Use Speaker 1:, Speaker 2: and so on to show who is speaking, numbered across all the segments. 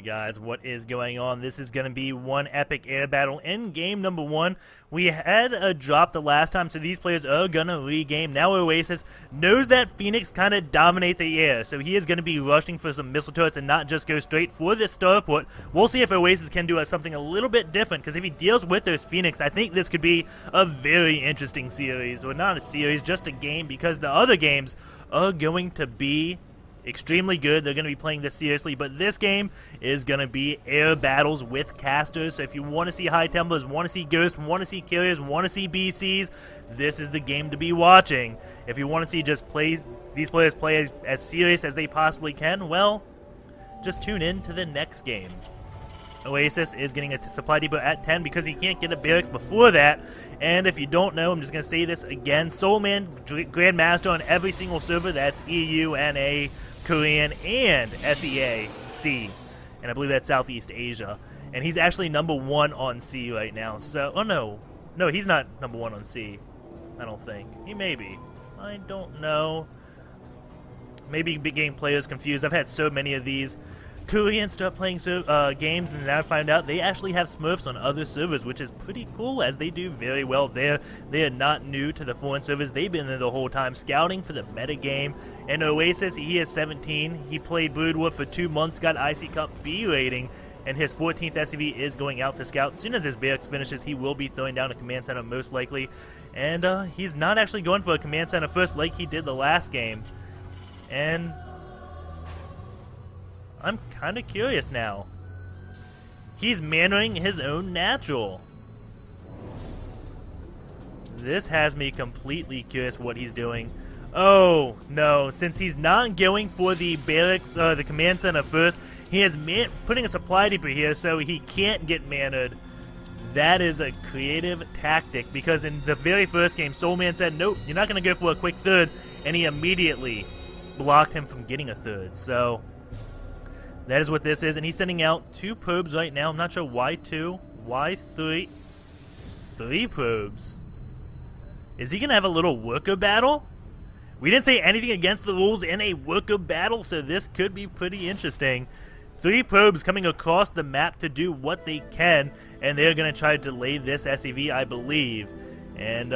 Speaker 1: Alright guys, what is going on? This is going to be one epic air battle in game number 1. We had a drop the last time, so these players are going to re-game. Now Oasis knows that Phoenix kind of dominate the air, so he is going to be rushing for some missile turrets and not just go straight for this starport. We'll see if Oasis can do something a little bit different, because if he deals with those Phoenix, I think this could be a very interesting series. Or not a series, just a game, because the other games are going to be extremely good. They're going to be playing this seriously, but this game is going to be air battles with casters. So if you want to see high templars, want to see ghosts, want to see carriers, want to see BCs, this is the game to be watching. If you want to see just these players play as serious as they possibly can, well, just tune in to the next game. Oasis is getting a supply depot at 10 because he can't get a barracks before that. And if you don't know, I'm just going to say this again, Soulman, Grandmaster on every single server. That's EU, NA, Korean, and SEA-C. And I believe that's Southeast Asia. And he's actually number 1 on C right now. So, oh no. No, he's not number 1 on C. I don't think. He may be. I don't know. Maybe big game players confused. I've had so many of these Koreans start playing games, and now I find out they actually have Smurfs on other servers, which is pretty cool, as they do very well there. They are not new to the foreign servers. They've been there the whole time, scouting for the meta game. And Oasis, he is 17. He played Brood War for 2 months, got IC Cup B rating, and his 14th SCV is going out to scout. As soon as his barracks finishes, he will be throwing down a command center most likely. And he's not actually going for a command center first like he did the last game. And I'm kind of curious now. He's mannering his own natural. This has me completely curious what he's doing. Oh, no. Since he's not going for the barracks, the command center first, he is putting a supply depot here so he can't get mannered. That is a creative tactic, because in the very first game, Soulman said, nope, you're not going to go for a quick third, and he immediately blocked him from getting a third. So that is what this is, and he's sending out 2 probes right now. I'm not sure why 2, why 3. 3 probes. Is he going to have a little worker battle? We didn't say anything against the rules in a worker battle, so this could be pretty interesting. 3 probes coming across the map to do what they can, and they're going to try to delay this SCV, I believe. And,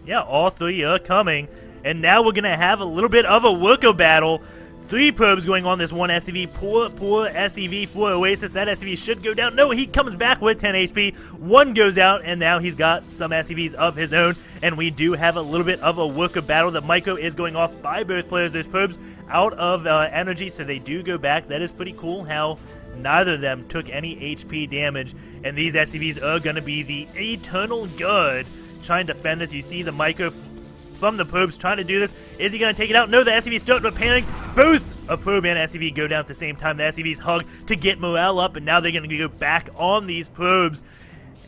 Speaker 1: yeah, all 3 are coming. And now we're going to have a little bit of a worker battle. 3 probes going on this one SCV. Poor SCV for Oasis. That SCV should go down. No, he comes back with 10 HP. 1 goes out, and now he's got some SCVs of his own. And we do have a little bit of a worker battle. The micro is going off by both players. Those probes out of energy, so they do go back. That is pretty cool how neither of them took any HP damage. And these SCVs are going to be the Eternal Guard trying to defend this. You see the micro from the probes trying to do this. Is he going to take it out? No, the SCVs start repairing. Both a probe and SCV go down at the same time. The SCVs hug to get morale up, and now they're going to go back on these probes.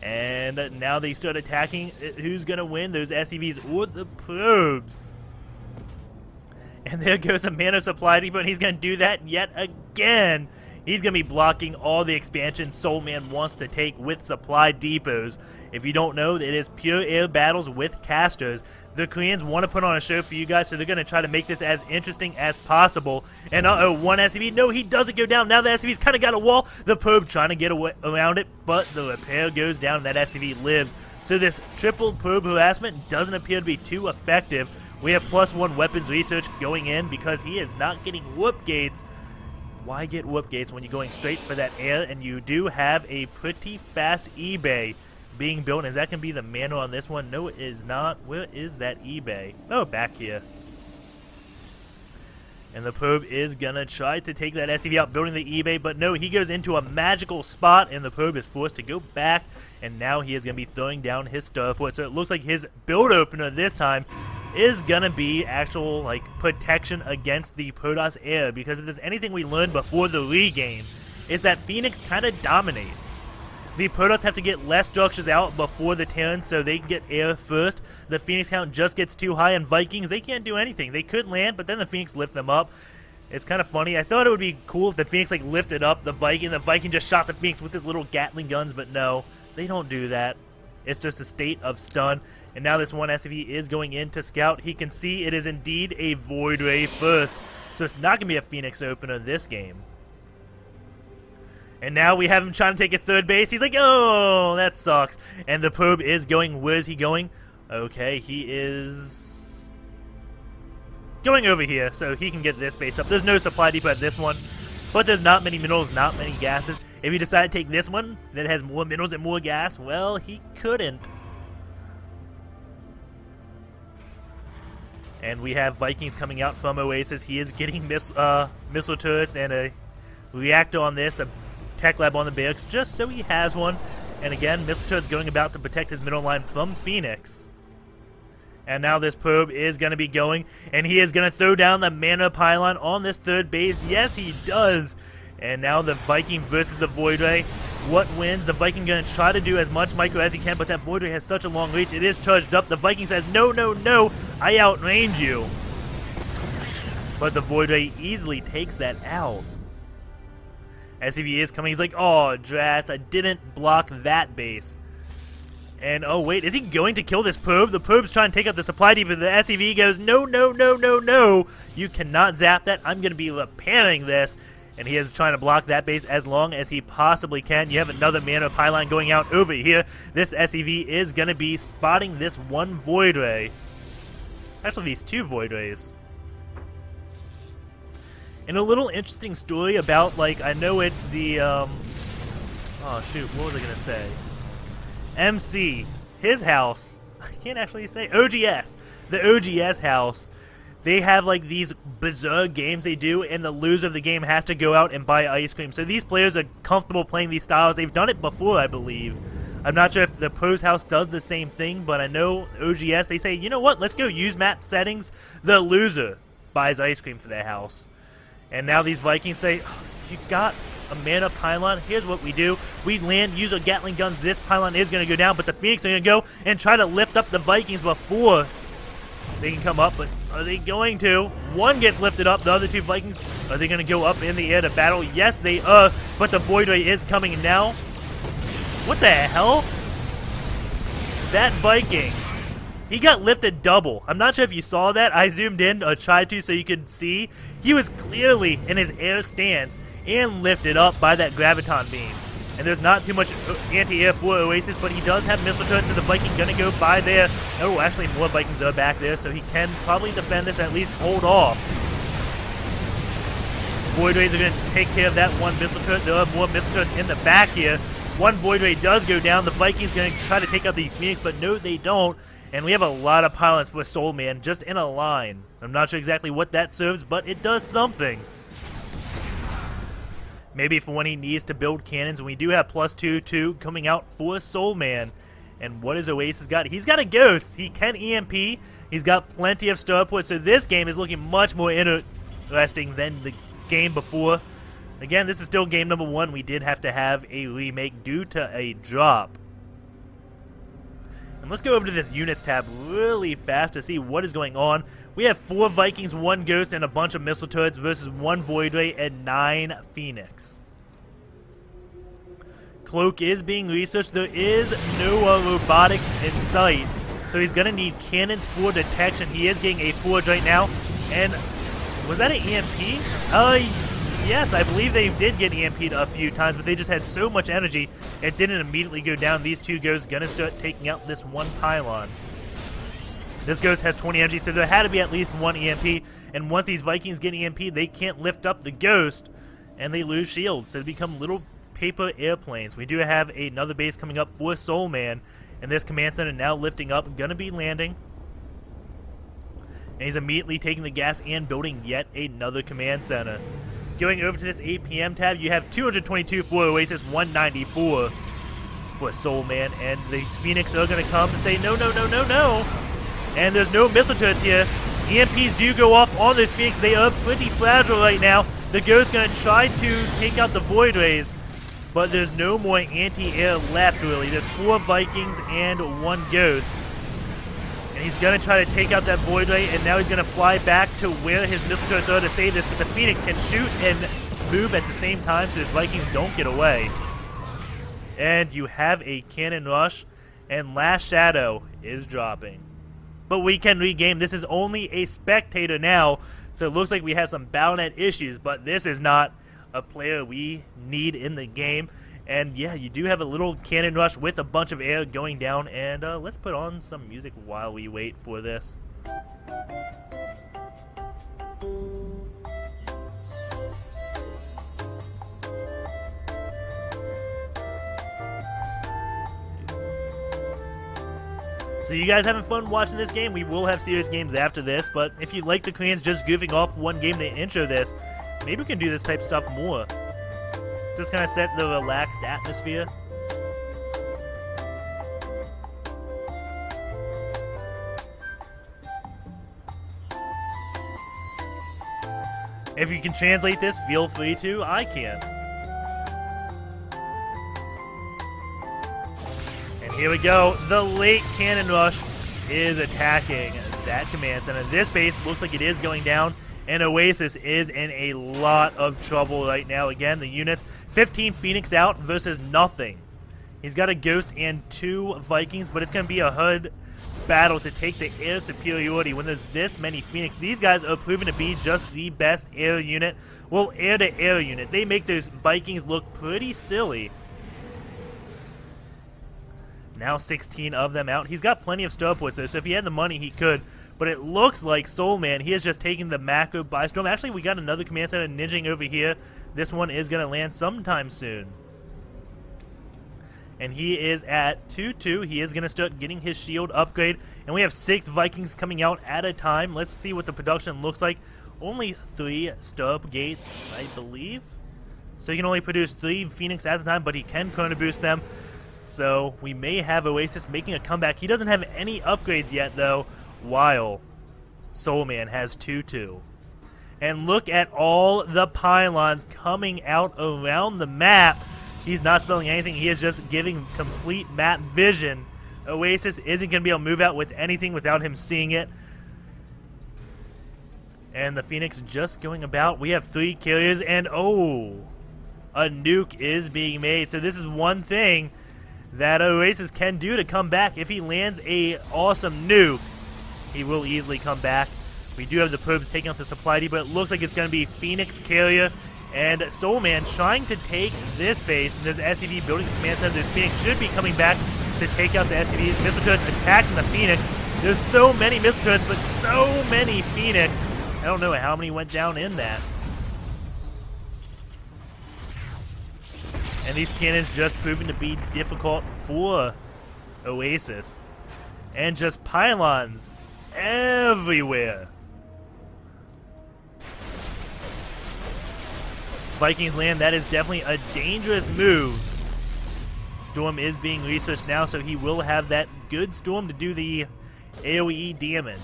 Speaker 1: And now they start attacking. Who's going to win, those SCVs or the probes? And there goes a mana supply depot, and he's going to do that yet again. He's going to be blocking all the expansions Soulman wants to take with supply depots. If you don't know, it is pure air battles with casters. The Koreans want to put on a show for you guys, so they're going to try to make this as interesting as possible. And uh-oh, one SCV. No, he doesn't go down. Now the SCV's kind of got a wall. The probe trying to get around it, but the repair goes down, and that SCV lives. So this triple probe harassment doesn't appear to be too effective. We have +1 weapons research going in because he is not getting whoop gates. Why get whoop gates when you're going straight for that air? And you do have a pretty fast eBay being built. Is that going to be the manual on this one? No, it is not. Where is that eBay? Oh, back here. And the probe is going to try to take that SCV out, building the eBay, but no, he goes into a magical spot, and the probe is forced to go back, and now he is going to be throwing down his starport. So it looks like his build opener this time is going to be actual, like, protection against the Protoss air, because if there's anything we learned before the regame, is that Phoenix kind of dominate. The Protoss have to get less structures out before the Terran so they can get air first. The Phoenix count just gets too high, and Vikings, they can't do anything. They could land, but then the Phoenix lift them up. It's kind of funny. I thought it would be cool if the Phoenix like lifted up the Viking. The Viking just shot the Phoenix with his little Gatling guns, but no, they don't do that. It's just a state of stun. And now this one SCV is going in to scout. He can see it is indeed a Void Ray first. So it's not going to be a Phoenix opener this game. And now we have him trying to take his third base. He's like, oh, that sucks. And the probe is going. Where is he going? Okay, he is going over here, so he can get this base up. There's no supply depot at this one, but there's not many minerals, not many gases. If he decided to take this one that has more minerals and more gas, well, he couldn't. And we have Vikings coming out from Oasis. He is getting missile turrets and a reactor on this, a tech lab on the barracks, just so he has one. And again, missile turrets going about to protect his mineral line from Phoenix. And now this probe is going to be going, and he is going to throw down the mana pylon on this third base. Yes, he does. And now the Viking versus the Void Ray. What wins? The Viking going to try to do as much micro as he can, but that Void Ray has such a long reach. It is charged up. The Viking says, no, no, no, I outrange you. But the Void Ray easily takes that out. SCV is coming. He's like, oh, drats, I didn't block that base. And, oh, wait, is he going to kill this probe? The probe's trying to take out the supply depot. The SCV goes, no, no, no, no, no. You cannot zap that. I'm going to be repairing this. And he is trying to block that base as long as he possibly can. You have another mana pylon going out over here. This SCV is going to be spotting this one Void Ray. Actually, these two Void Rays. And a little interesting story about, like, I know it's the, oh, shoot, what was I going to say? MC, his house, I can't actually say, OGS, the OGS house, they have like these bizarre games they do, and the loser of the game has to go out and buy ice cream. So these players are comfortable playing these styles. They've done it before, I believe. I'm not sure if the pros house does the same thing, but I know OGS, they say, you know what, let's go use map settings. The loser buys ice cream for their house. And now these Vikings say, oh, you got a mana pylon, here's what we do. We land, use a Gatling gun, this pylon is going to go down, but the Phoenix are going to go and try to lift up the Vikings before they can come up, but are they going to? One gets lifted up, the other two Vikings, are they going to go up in the air to battle? Yes, they are, but the Void Ray is coming now. What the hell? That Viking, he got lifted double. I'm not sure if you saw that. I zoomed in, or tried to, so you could see. He was clearly in his air stance and lifted up by that graviton beam. And there's not too much anti-air for Oasis, but he does have missile turrets, so the Viking gonna go by there. Oh, actually more Vikings are back there, so he can probably defend this, at least hold off. Void Rays are gonna take care of that one missile turret. There are more missile turrets in the back here. One Void Ray does go down. The Vikings gonna try to take out these Phoenix, but no, they don't. And we have a lot of pylons for Soulman just in a line. I'm not sure exactly what that serves, but it does something. Maybe for when he needs to build cannons, and we do have +2/2 coming out for Soulman. And what has Oasis got? He's got a Ghost. He can EMP. He's got plenty of starports, so this game is looking much more interesting than the game before. Again, this is still game number 1. We did have to have a remake due to a drop. And let's go over to this units tab really fast to see what is going on. We have 4 Vikings, 1 Ghost, and a bunch of missile turrets versus 1 Void Ray and 9 Phoenix. Cloak is being researched. There is no robotics in sight, so he's going to need cannons for detection. He is getting a forge right now. And was that an EMP? Yes, I believe they did get EMP'd a few times, but they just had so much energy, it didn't immediately go down. These 2 Ghosts going to start taking out this 1 pylon. This Ghost has 20 energy, so there had to be at least 1 EMP, and once these Vikings get EMP, they can't lift up the Ghost, and they lose shields, so they become little paper airplanes. We do have another base coming up for Soulman, and this command center now lifting up, going to be landing. And he's immediately taking the gas and building yet another command center. Going over to this APM tab, you have 222 for Oasis, 194 for Soulman, and the Phoenix are going to come and say, no, no, no, no, no. And there's no missile turrets here. EMPs do go off on those Phoenix. They are pretty fragile right now. The Ghost's going to try to take out the Void Rays, but there's no more anti-air left, really. There's 4 Vikings and 1 Ghost. And he's going to try to take out that Void Ray, and now he's going to fly back to where his missile turrets are to save this, but the Phoenix can shoot and move at the same time, so his Vikings don't get away. And you have a cannon rush, and Last Shadow is dropping. But we can regame. This is only a spectator now, so it looks like we have some Battle.net issues, but this is not a player we need in the game. And yeah, you do have a little cannon rush with a bunch of air going down, and let's put on some music while we wait for this. So you guys having fun watching this game? We will have serious games after this, but if you like the clans just goofing off one game to intro this, maybe we can do this type of stuff more. Just kind of set the relaxed atmosphere. If you can translate this, feel free to. I can. And here we go. The late cannon rush is attacking that command center. This base looks like it is going down, and Oasis is in a lot of trouble right now. Again, the units, 15 Phoenix out versus nothing. He's got a Ghost and 2 Vikings, but it's going to be a HUD battle to take the air superiority when there's this many Phoenix. These guys are proven to be just the best air unit. Well, air-to-air unit. They make those Vikings look pretty silly. Now 16 of them out. He's got plenty of starports though, so if he had the money, he could. But it looks like Soulman, he is just taking the macro by storm. Actually, we got another command center ninjing over here. This one is going to land sometime soon. And he is at 2-2. He is going to start getting his shield upgrade. And we have 6 Vikings coming out at a time. Let's see what the production looks like. Only 3 starp gates, I believe. So he can only produce 3 Phoenix at a time, but he can chrono boost them. So we may have Oasis making a comeback. He doesn't have any upgrades yet, though, while Soulman has 2-2. And look at all the pylons coming out around the map. He's not spelling anything. He is just giving complete map vision. Oasis isn't going to be able to move out with anything without him seeing it. And the Phoenix just going about. We have 3 carriers, and oh, a nuke is being made. So this is one thing that Oasis can do to come back. If he lands a awesome nuke, he will easily come back. We do have the probes taking out the supply depot, but it looks like it's going to be Phoenix carrier and Soulman trying to take this base. And there's SCV building the command center. This Phoenix should be coming back to take out the SCVs. Missile turrets attacking the Phoenix. There's so many missile turrets, but so many Phoenix. I don't know how many went down in that. And these cannons just proving to be difficult for Oasis. And just pylons everywhere. Vikings land, that is definitely a dangerous move. Storm is being researched now, so he will have that good storm to do the AoE damage.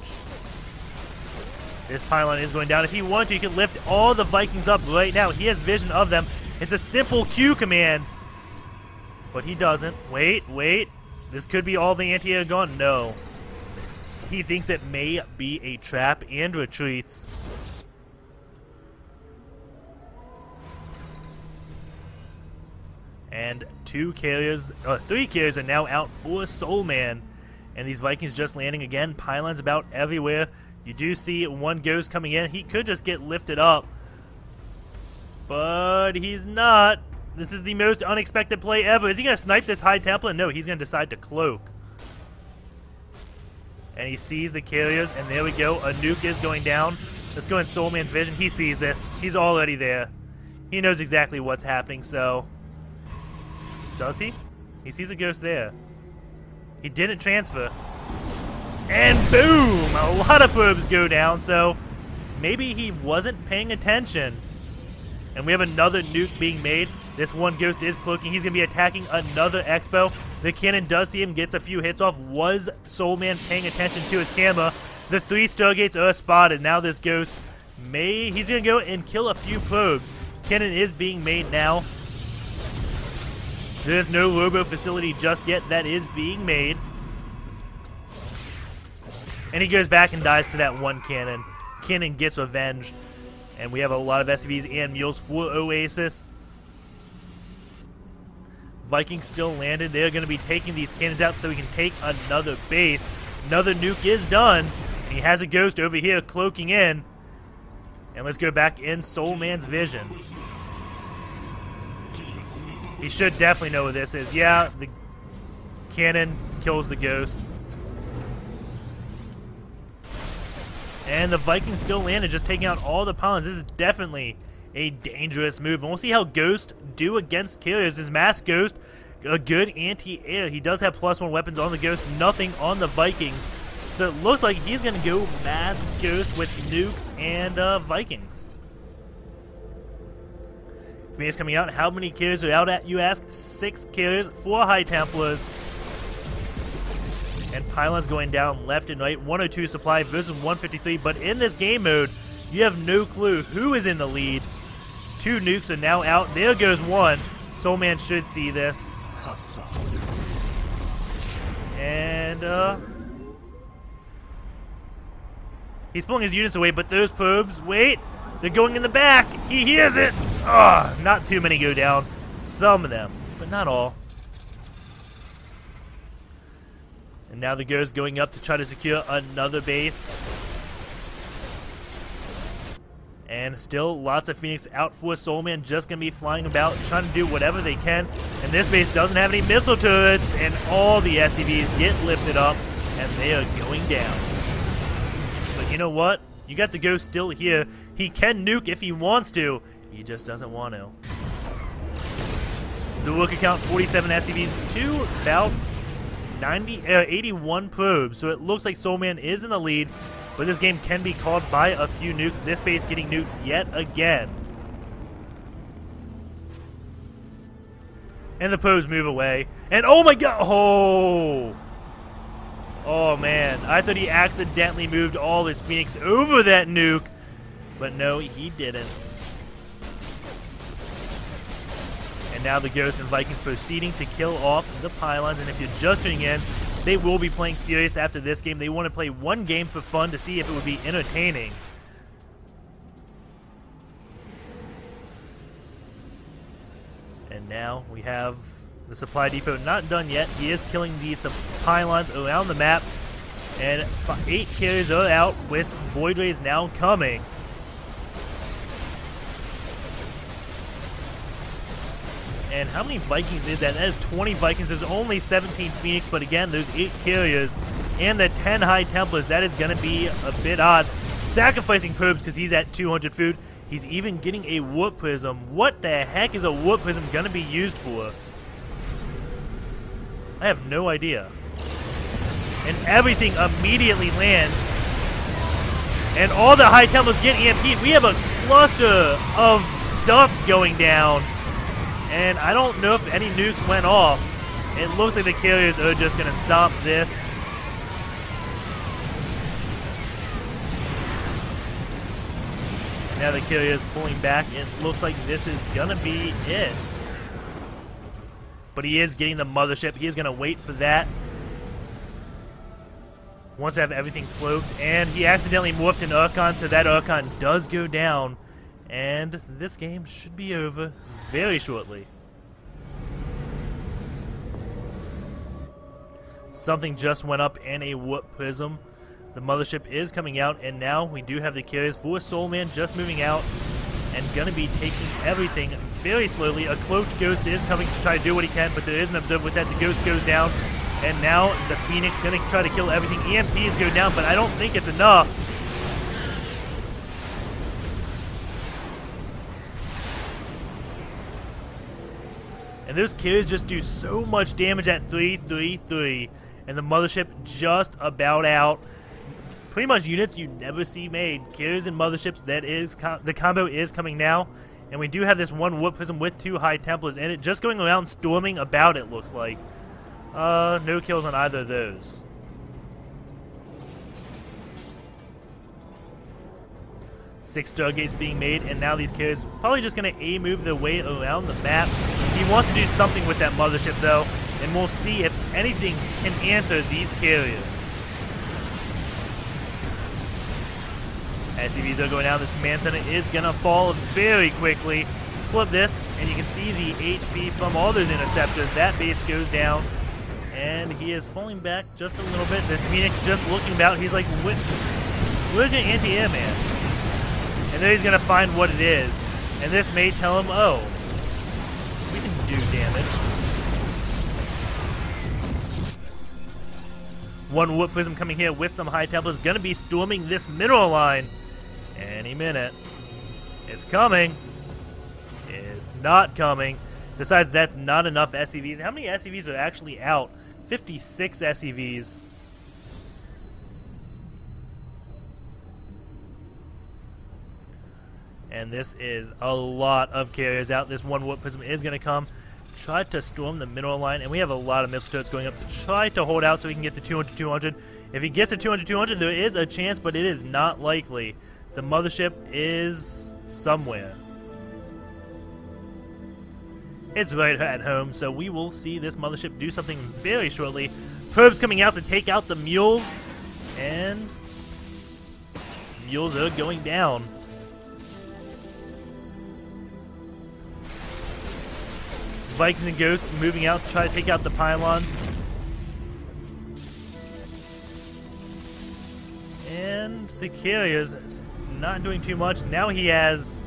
Speaker 1: This pylon is going down. If he wanted to, he could lift all the Vikings up right now. He has vision of them. It's a simple Q command. But he doesn't. Wait. This could be all the anti-air gone. No. He thinks it may be a trap and retreats. And 3 carriers are now out for Soulman. And these Vikings just landing again. Pylons about everywhere. You do see one Ghost coming in. He could just get lifted up. But he's not. This is the most unexpected play ever. Is he going to snipe this High Templar? No, he's going to decide to cloak. And he sees the carriers, and there we go. A nuke is going down. Let's go in Soulman's vision. He sees this. He's already there. He knows exactly what's happening, so... Does he? He sees a Ghost there. He didn't transfer. And boom! A lot of probes go down, so maybe he wasn't paying attention. And we have another nuke being made. This one Ghost is cloaking. He's going to be attacking another Expo. The cannon does see him, gets a few hits off. Was Soulman paying attention to his camera? The 3 Stargates are spotted. Now this Ghost he's going to go and kill a few probes. Cannon is being made now. There's no Robo facility just yet. That is being made. And he goes back and dies to that one cannon. Cannon gets revenge. And we have a lot of SCVs and mules for Oasis. Vikings still landed. They're going to be taking these cannons out so we can take another base. Another nuke is done. He has a Ghost over here cloaking in. And let's go back in Soulman's vision. He should definitely know what this is. Yeah, the cannon kills the ghost. And the Vikings still landed, just taking out all the pylons. This is definitely a dangerous move. And we'll see how Ghost do against Killers. This Mass Ghost, a good anti-air. He does have +1 weapons on the Ghost, nothing on the Vikings. So it looks like he's going to go Mass Ghost with nukes and Vikings. Phoenix coming out. How many Killers are out at, you ask? 6 Killers, 4 High Templars. And pylons going down left and right. 102 supply versus 153. But in this game mode, you have no clue who is in the lead. 2 nukes are now out. There goes 1. Soulman should see this. And, he's pulling his units away, but those probes, wait, they're going in the back. He hears it. Ugh, not too many go down. Some of them, but not all. And now the Ghost going up to try to secure another base. And still lots of Phoenix out for Soulman, just going to be flying about, trying to do whatever they can. And this base doesn't have any missile turrets, and all the SCVs get lifted up, and they are going down. But you know what? You got the Ghost still here. He can nuke if he wants to. He just doesn't want to. The worker count, 47 SCVs to about 81 probes. So it looks like Soulman is in the lead. But this game can be called by a few nukes. This base getting nuked yet again. And the probes move away. And oh my god! Oh! Oh man, I thought he accidentally moved all his Phoenix over that nuke. But no, he didn't. And now the Ghost and Vikings proceeding to kill off the pylons. And if you're just tuning in, they will be playing serious after this game. They want to play one game for fun to see if it would be entertaining. And now we have the supply depot not done yet. He is killing these pylons around the map. And 8 carriers are out with Void Rays now coming. And how many Vikings is that? That is 20 Vikings. There's only 17 Phoenix, but again, there's 8 carriers and the 10 High Templars. That is going to be a bit odd. Sacrificing probes because he's at 200 food. He's even getting a Warp Prism. What the heck is a Warp Prism going to be used for? I have no idea. And everything immediately lands. And all the High Templars get EMP'd. We have a cluster of stuff going down. And I don't know if any nukes went off. It looks like the carriers are just going to stop this. And now the carrier is pulling back. It looks like this is going to be it. But he is getting the mothership. He is going to wait for that. Wants to have everything cloaked. And he accidentally morphed an Urkon, so that Urkon does go down. And this game should be over very shortly. Something just went up in a Warp Prism. The mothership is coming out, and now we do have the carriers for Soulman just moving out and going to be taking everything very slowly. A cloaked Ghost is coming to try to do what he can, but there is an observer with that. The Ghost goes down, and now the Phoenix going to try to kill everything. EMPs go down, but I don't think it's enough. And those carriers just do so much damage at 333. And the mothership just about out. Pretty much units you never see made. Carriers and motherships, that is the combo is coming now. And we do have this one Warp Prism with 2 High Templars in it. Just going around storming about, it looks like. No kills on either of those. Six Stargates being made, and now these carriers probably just going to A-move their way around the map. He wants to do something with that mothership, though, and we'll see if anything can answer these carriers. SCVs are going down. This command center is going to fall very quickly. Flip this, and you can see the HP from all those interceptors. That base goes down, and he is falling back just a little bit. This Phoenix just looking about. He's like, where's your anti-air, man? And then he's going to find what it is. And this may tell him, oh, we can do damage. One Warp Prism coming here with some High Templars, going to be storming this mineral line any minute. It's coming. It's not coming. Besides, that's not enough SCVs. How many SCVs are actually out? 56 SCVs. And this is a lot of carriers out. This one Warp Prism is going to come, try to storm the mineral line, and we have a lot of missile turrets going up to try to hold out so he can get to 200-200. If he gets to 200-200, there is a chance, but it is not likely. The mothership is somewhere. It's right at home, so we will see this mothership do something very shortly. Probes coming out to take out the mules, and mules are going down. Vikings and Ghosts moving out to try to take out the pylons. And the carriers not doing too much. Now he has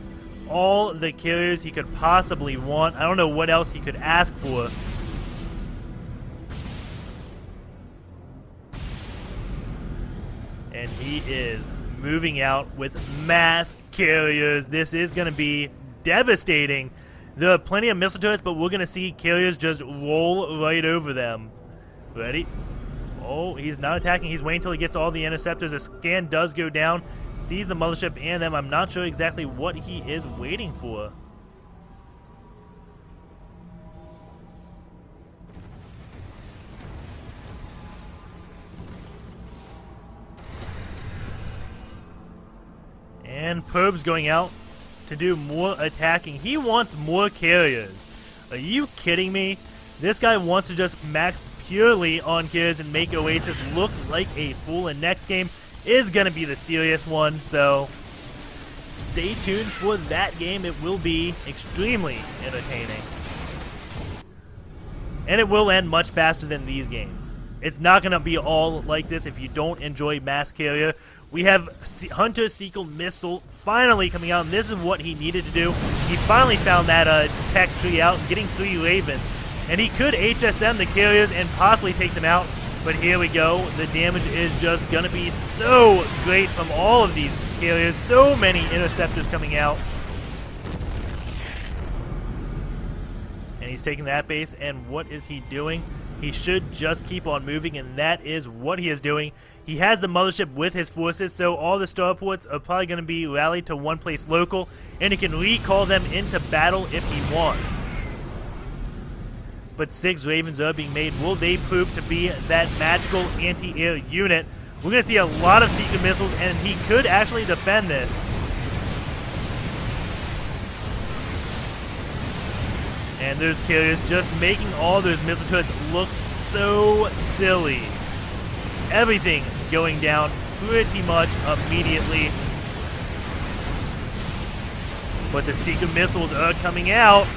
Speaker 1: all the carriers he could possibly want. I don't know what else he could ask for. And he is moving out with mass carriers. This is going to be devastating. There are plenty of missile turrets, but we're going to see carriers just roll right over them. Ready? Oh, he's not attacking. He's waiting until he gets all the interceptors. A scan does go down. Sees the mothership and them. I'm not sure exactly what he is waiting for. And probes going out to do more attacking. He wants more carriers. Are you kidding me? This guy wants to just max purely on carriers and make Oasis look like a fool. And next game is going to be the serious one, so stay tuned for that game. It will be extremely entertaining. And it will end much faster than these games. It's not going to be all like this if you don't enjoy mass carrier. We have Hunter Sequel Missile finally coming out, and this is what he needed to do. He finally found that tech tree out, getting 3 Ravens. And he could HSM the carriers and possibly take them out. But here we go. The damage is just going to be so great from all of these carriers. So many interceptors coming out. And he's taking that base, and what is he doing? He should just keep on moving, and that is what he is doing. He has the mothership with his forces, so all the starports are probably going to be rallied to one place local, and he can recall them into battle if he wants. But 6 Ravens are being made. Will they prove to be that magical anti-air unit? We're going to see a lot of Seeker missiles, and he could actually defend this. And those carriers just making all those missile turrets look so silly. Everything going down pretty much immediately. But the Seeker missiles are coming out.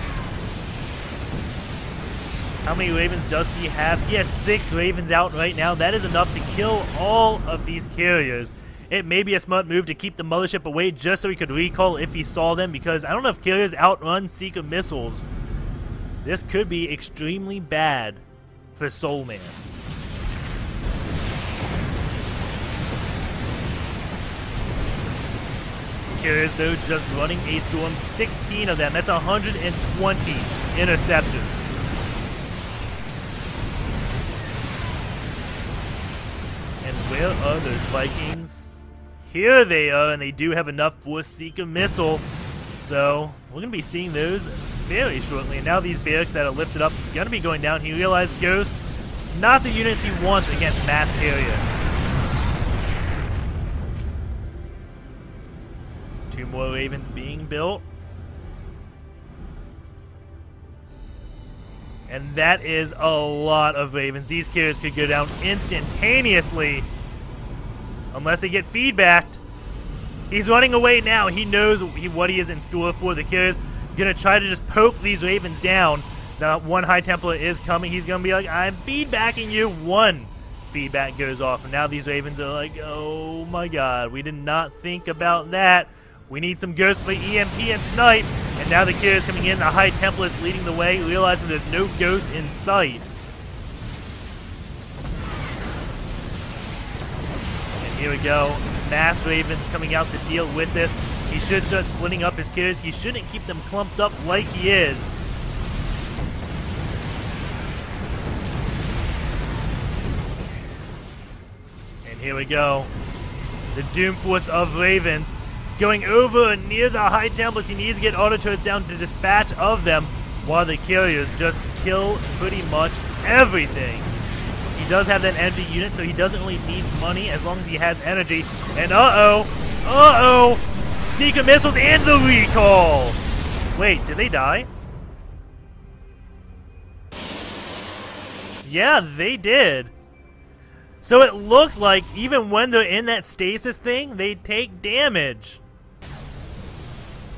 Speaker 1: How many Ravens does he have? He has 6 Ravens out right now. That is enough to kill all of these carriers. It may be a smart move to keep the mothership away just so he could recall if he saw them, because I don't know if carriers outrun Seeker missiles. This could be extremely bad for Soulman. Carriers, though, just running a storm. 16 of them. That's 120 interceptors. And where are those Vikings? Here they are, and they do have enough for Seeker missile. So we're going to be seeing those very shortly. And now these barracks that are lifted up are going to be going down. He realized Ghost, not the units he wants against mass carrier. 2 more Ravens being built. And that is a lot of Ravens. These carriers could go down instantaneously unless they get feedbacked. He's running away now. He knows what he is in store for. The carrier's going to try to just poke these Ravens down. Now, one High Templar is coming. He's going to be like, I'm feedbacking you. 1 feedback goes off. And now these Ravens are like, oh my god, we did not think about that. We need some Ghosts for EMP and Snipe. And Now the Kira's coming in. The High Templar is leading the way, realizing there's no ghost in sight. And here we go. Mass Ravens coming out to deal with this. He should start splitting up his Kiras. He shouldn't keep them clumped up like he is. And here we go. The Doom Force of Ravens going over near the High Templars. He needs to get auto turrets down to dispatch of them, while the carriers just kill pretty much everything. He does have that energy unit, so he doesn't really need money as long as he has energy. And uh-oh, Secret Missiles and the recall! Wait, did they die? Yeah, they did. So it looks like even when they're in that stasis thing, they take damage.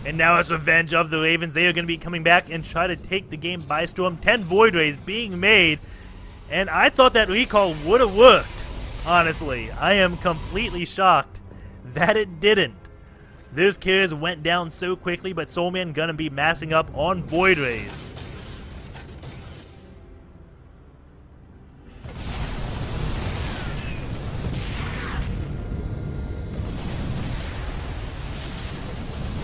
Speaker 1: And now it's revenge of the Ravens. They are going to be coming back and try to take the game by storm. 10 Void Rays being made. And I thought that recall would have worked, honestly. I am completely shocked that it didn't. Those kills went down so quickly, but Soulman going to be massing up on Void Rays.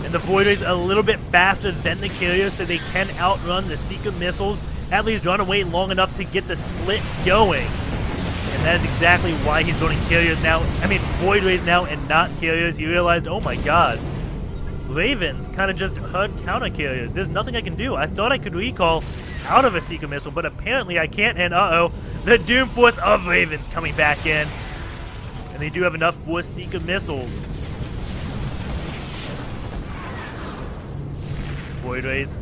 Speaker 1: And the Void Rays are a little bit faster than the carriers, so they can outrun the Secret Missiles, at least run away long enough to get the split going. And that is exactly why he's building carriers now. I mean, Void Rays now and not carriers. He realized, oh my god, Ravens kind of just heard counter carriers. There's nothing I can do. I thought I could recall out of a Secret Missile, but apparently I can't. And uh-oh, the Doom Force of Ravens coming back in. And they do have enough for Secret Missiles. Void Rays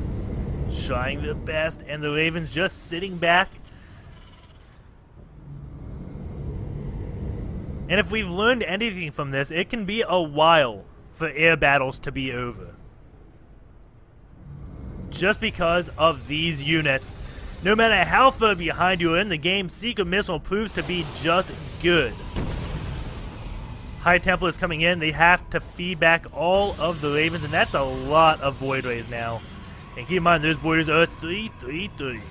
Speaker 1: trying their best, and the Ravens just sitting back. And if we've learned anything from this, it can be a while for air battles to be over. Just because of these units. No matter how far behind you are in the game, Secret Missile proves to be just good. High Templars coming in, they have to feed back all of the Ravens, and that's a lot of Void Rays now. And keep in mind, those Void Rays are 3-3-3.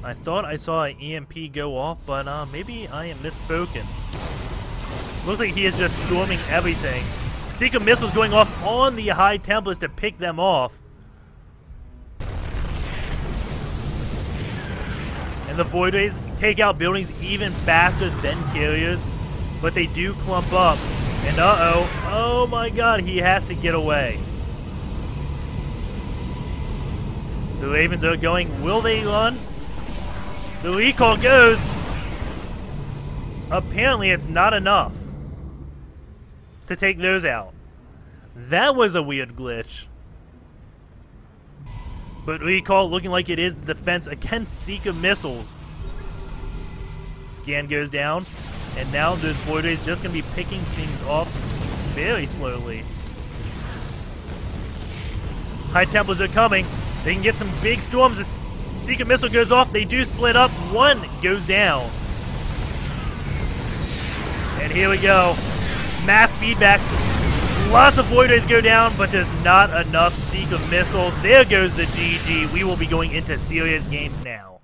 Speaker 1: I thought I saw an EMP go off, but maybe I am misspoken. Looks like he is just storming everything. Secret Missiles going off on the High Templars to pick them off. And the Void Rays take out buildings even faster than carriers, but they do clump up. And uh-oh, oh my god, he has to get away. The Ravens are going, will they run? The recall goes. Apparently it's not enough to take those out. That was a weird glitch. But recall looking like it is the defense against Secret Missiles. Scan goes down, and now those Void Rays just going to be picking things off very slowly. High Templars are coming. They can get some big storms. The Secret Missile goes off. They do split up. One goes down. And here we go. Mass feedback. Lots of Void Rays go down, but there's not enough Secret Missiles. There goes the GG. We will be going into serious games now.